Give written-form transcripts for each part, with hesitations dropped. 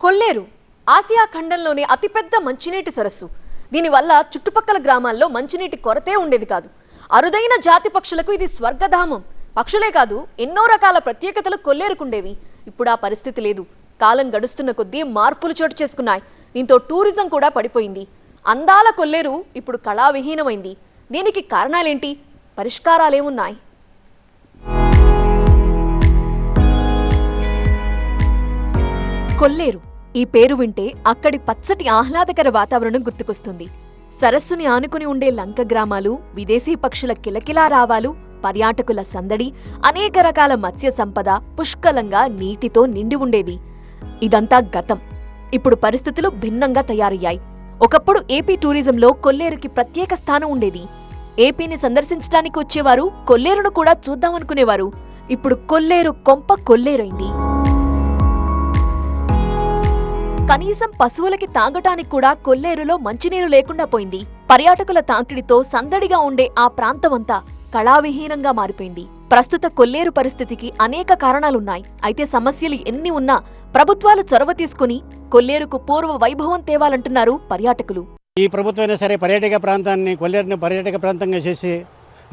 కొల్లేరు Asia ఖండంలోనే అతిపెద్ద మంచినీటి సరస్సు. దీనివల్ల చుట్టుపక్కల గ్రామాల్లో మంచినీటి కొరతే ఉండేది కాదు. అరుదైన జాతి పక్షులకు ఇది స్వర్గధామం. పక్షులే కాదు, ఎన్నో రకాల ప్రత్యేకతలు కొల్లేరుకుండేవి. ఇప్పుడు ఆ పరిస్థితి లేదు. కాలం గడుస్తున్న కొద్దీ మార్పులు చోటు చేసుకున్నాయి. దీంతో టూరిజం కూడా పడిపోయింది. అందాల కొల్లేరు ఇప్పుడు కళావిహీనమైంది. దీనికి కారణాలేంటి? పరిష్కారాలేమున్నాయి? కొల్లేరు ఈ పేరు వింటే అక్కడి పచ్చటి ఆహ్లాదకర వాతావరణం గుర్తుకొస్తుంది. సరస్సుని ఆనుకుని ఉండే లంక గ్రామాలు, విదేశీ పక్షుల కిలకిలా రావాలు, పర్యాటకుల సందడి, అనేక రకాల మత్స్య సంపద పుష్కలంగా నీటితో నిండి ఉండేది. ఇదంతా గతం. ఇప్పుడు పరిస్థితులు భిన్నంగా తయారయ్యాయి. ఒకప్పుడు ఏపీ టూరిజంలో కొల్లేరుకి ప్రత్యేక స్థానం ఉండేది. ఏపీని సందర్శించడానికి వచ్చేవారు కొల్లేరును కూడా చూద్దామనుకునేవారు. ఇప్పుడు కొల్లేరు కొంప కొల్లేరైంది. కనీసం పశువులకి తాగటానికి కూడా కొల్లేరులో మంచినీరు లేకుండా పోయింది. పర్యాటకుల తాకిడితో సందడిగా ఉండే ఆ ప్రాంతమంతా కళావిహీనంగా మారిపోయింది. ప్రస్తుత కొల్లేరు పరిస్థితికి అనేక కారణాలున్నాయి. అయితే సమస్యలు ఎన్ని ఉన్నా ప్రభుత్వాలు చొరవ తీసుకుని కొల్లేరుకు పూర్వ వైభవం తేవాలంటున్నారు పర్యాటకులు. ఈ ప్రభుత్వమైనా సరే పర్యాటక ప్రాంతాన్ని, కొల్లేరుని పర్యాటక ప్రాంతంగా చేసి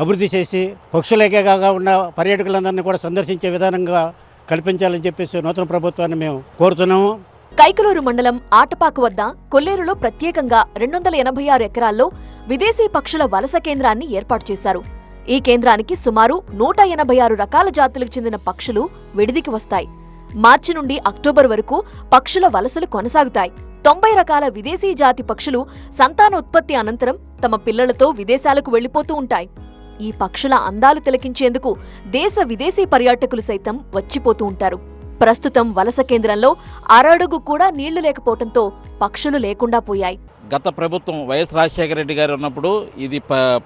అభివృద్ధి చేసి పక్షులకే కాకుండా పర్యాటకులందరినీ కూడా సందర్శించే విధానంగా కల్పించాలని చెప్పేసి నూతన ప్రభుత్వాన్ని మేము కోరుతున్నాము. కైకలూరు మండలం ఆటపాకు వద్ద కొల్లేరులో ప్రత్యేకంగా 286 ఎకరాల్లో విదేశీ పక్షుల వలస కేంద్రాన్ని ఏర్పాటు చేశారు. ఈ కేంద్రానికి సుమారు 186 రకాల జాతులకు చెందిన పక్షులు విడిదికి వస్తాయి. మార్చి నుండి అక్టోబర్ వరకు పక్షుల వలసలు కొనసాగుతాయి. 90 రకాల విదేశీ జాతి పక్షులు సంతానోత్పత్తి అనంతరం తమ పిల్లలతో విదేశాలకు వెళ్లిపోతూ ఉంటాయి. ఈ పక్షుల అందాలు తిలకించేందుకు దేశ విదేశీ పర్యాటకులు సైతం వచ్చిపోతూ ఉంటారు. ప్రస్తుతం వలస కేంద్రంలో అరడుగు కూడా నీళ్లు లేకపోవడంతో పక్షులు లేకుండా పోయాయి. గత ప్రభుత్వం వైఎస్ రాజశేఖర రెడ్డి గారు ఉన్నప్పుడు ఇది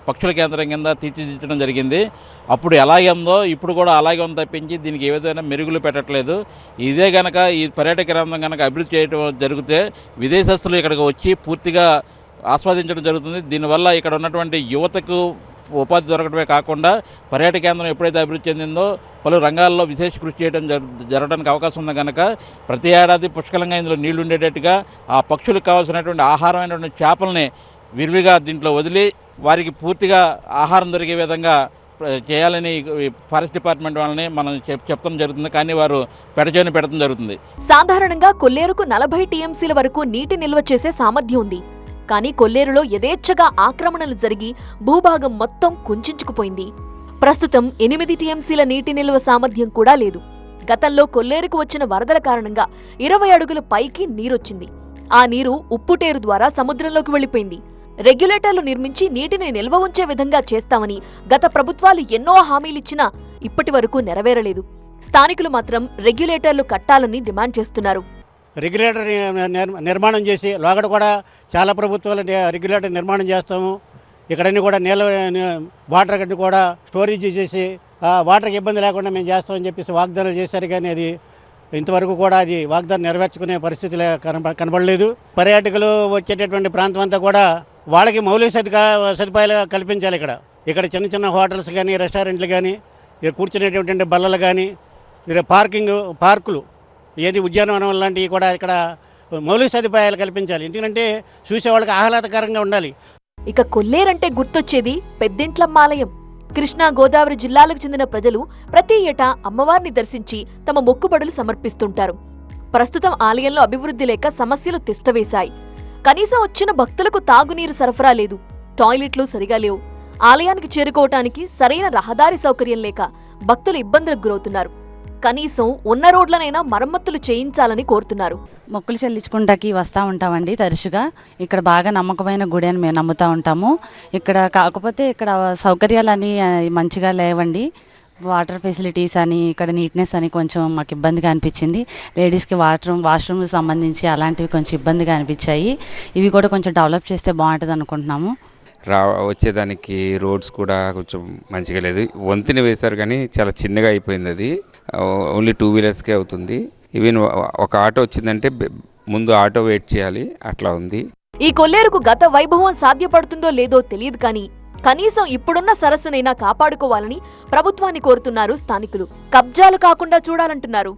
పక్షుల కేంద్రం కింద తీర్చిదిద్దడం జరిగింది. అప్పుడు ఎలాగే ఉందో ఇప్పుడు కూడా అలాగే ఉంది తప్పించి దీనికి ఏ విధమైన మెరుగులు పెట్టట్లేదు. ఇదే కనుక ఈ పర్యాటక కేంద్రం కనుక అభివృద్ధి చేయడం జరిగితే విదేశస్తులు ఇక్కడికి వచ్చి పూర్తిగా ఆస్వాదించడం జరుగుతుంది. దీనివల్ల ఇక్కడ ఉన్నటువంటి యువతకు ఉపాధి దొరకడమే కాకుండా పర్యాటక కేంద్రం ఎప్పుడైతే అభివృద్ధి చెందిందో పలు రంగాల్లో విశేష కృషి చేయడం జరగడానికి అవకాశం ఉంది. కనుక ప్రతి ఏడాది పుష్కలంగా ఇందులో నీళ్లు ఉండేటట్టుగా ఆ పక్షులకు కావాల్సినటువంటి ఆహారమైనటువంటి చేపల్ని విరివిగా దీంట్లో వదిలి వారికి పూర్తిగా ఆహారం దొరికే విధంగా చేయాలని ఫారెస్ట్ డిపార్ట్మెంట్ వాళ్ళని మనం చెప్తాం జరుగుతుంది. కానీ వారు పెడచేని పెడతం జరుగుతుంది. సాధారణంగా కొల్లేరుకు 40 టీఎంసీల వరకు నీటి నిల్వ చేసే సామర్థ్యం ఉంది. కానీ కొల్లేరులో యథేచ్ఛగా ఆక్రమణలు జరిగి భూభాగం మొత్తం కుంచుకుపోయింది. ప్రస్తుతం 8 టీఎంసీల నీటి నిల్వ సామర్థ్యం కూడా లేదు. గతంలో కొల్లేరుకు వచ్చిన వరదల కారణంగా 20 అడుగుల పైకి నీరొచ్చింది. ఆ నీరు ఉప్పుటేరు ద్వారా సముద్రంలోకి వెళ్లిపోయింది. రెగ్యులేటర్లు నిర్మించి నీటిని నిల్వ ఉంచే విధంగా చేస్తామని గత ప్రభుత్వాలు ఎన్నో హామీలిచ్చినా ఇప్పటి వరకు నెరవేరలేదు. స్థానికులు మాత్రం రెగ్యులేటర్లు కట్టాలని డిమాండ్ చేస్తున్నారు. రెగ్యులేటర్ నిర్మాణం చేసి లోగడ కూడా చాలా ప్రభుత్వాలు రెగ్యులేటర్ నిర్మాణం చేస్తాము. ఇక్కడన్నీ కూడా నీళ్ళ వాటర్ అన్ని కూడా స్టోరేజ్ చేసి వాటర్కి ఇబ్బంది లేకుండా మేము చేస్తామని చెప్పేసి వాగ్దానాలు చేశారు. కానీ అది ఇంతవరకు కూడా అది వాగ్దానం నెరవేర్చుకునే పరిస్థితి కనబడలేదు. పర్యాటకులు వచ్చేటటువంటి ప్రాంతం అంతా కూడా వాళ్ళకి మౌలిక సదుపాయాలు కల్పించాలి. ఇక్కడ చిన్న చిన్న హోటల్స్ కానీ, రెస్టారెంట్లు కానీ, కూర్చునేటటువంటి బల్లలు కానీ, పార్కులు, ఏది ఉద్యానవనం లాంటివి కూడా ఇక్కడ మౌలిక సదుపాయాలు కల్పించాలి. ఎందుకంటే చూసేవాళ్ళకి ఆహ్లాదకరంగా ఉండాలి. ఇక కొల్లేరంటే గుర్తొచ్చేది పెద్దింట్లమ్మాలయం. కృష్ణా, గోదావరి జిల్లాలకు చెందిన ప్రజలు ప్రతి ఏటా అమ్మవారిని దర్శించి తమ మొక్కుబడులు సమర్పిస్తుంటారు. ప్రస్తుతం ఆలయంలో అభివృద్ధి లేక సమస్యలు తిష్టవేశాయి. కనీసం వచ్చిన భక్తులకు తాగునీరు సరఫరా లేదు, టాయిలెట్లు సరిగా లేవు. ఆలయానికి చేరుకోవటానికి సరైన రహదారి సౌకర్యం లేక భక్తులు ఇబ్బందులకు గురవుతున్నారు. కనీసం ఉన్న రోడ్లనైనా మరమ్మతులు చేయించాలని కోరుతున్నారు. మొక్కులు చెల్లించుకుంటాకి వస్తూ ఉంటామండి తరచుగా. ఇక్కడ బాగా నమ్మకమైన గుడి అని మేము నమ్ముతూ ఉంటాము. ఇక్కడ కాకపోతే ఇక్కడ సౌకర్యాలని మంచిగా లేవండి. వాటర్ ఫెసిలిటీస్ అని, ఇక్కడ నీట్నెస్ అని కొంచెం మాకు ఇబ్బందిగా అనిపించింది. లేడీస్కి వాష్రూమ్ సంబంధించి అలాంటివి కొంచెం ఇబ్బందిగా అనిపించాయి. ఇవి కూడా కొంచెం డెవలప్ చేస్తే బాగుంటుంది అనుకుంటున్నాము. వచ్చేదానికి రోడ్స్ కూడా కొంచెం మంచిగా లేదు. వంతెన వేశారు కానీ చాలా చిన్నగా అయిపోయింది. అది ఓన్లీ 2 వీలర్స్కే అవుతుంది. ఈవెన్ ఒక ఆటో వచ్చిందంటే ముందు ఆటో వెయిట్ చేయాలి, అట్లా ఉంది. ఈ కొల్లేరుకు గత వైభవం సాధ్యపడుతుందో లేదో తెలియదు. కానీ కనీసం ఇప్పుడున్న సరస్సునైనా కాపాడుకోవాలని ప్రభుత్వాన్ని కోరుతున్నారు స్థానికులు. కబ్జాలు కాకుండా చూడాలంటున్నారు.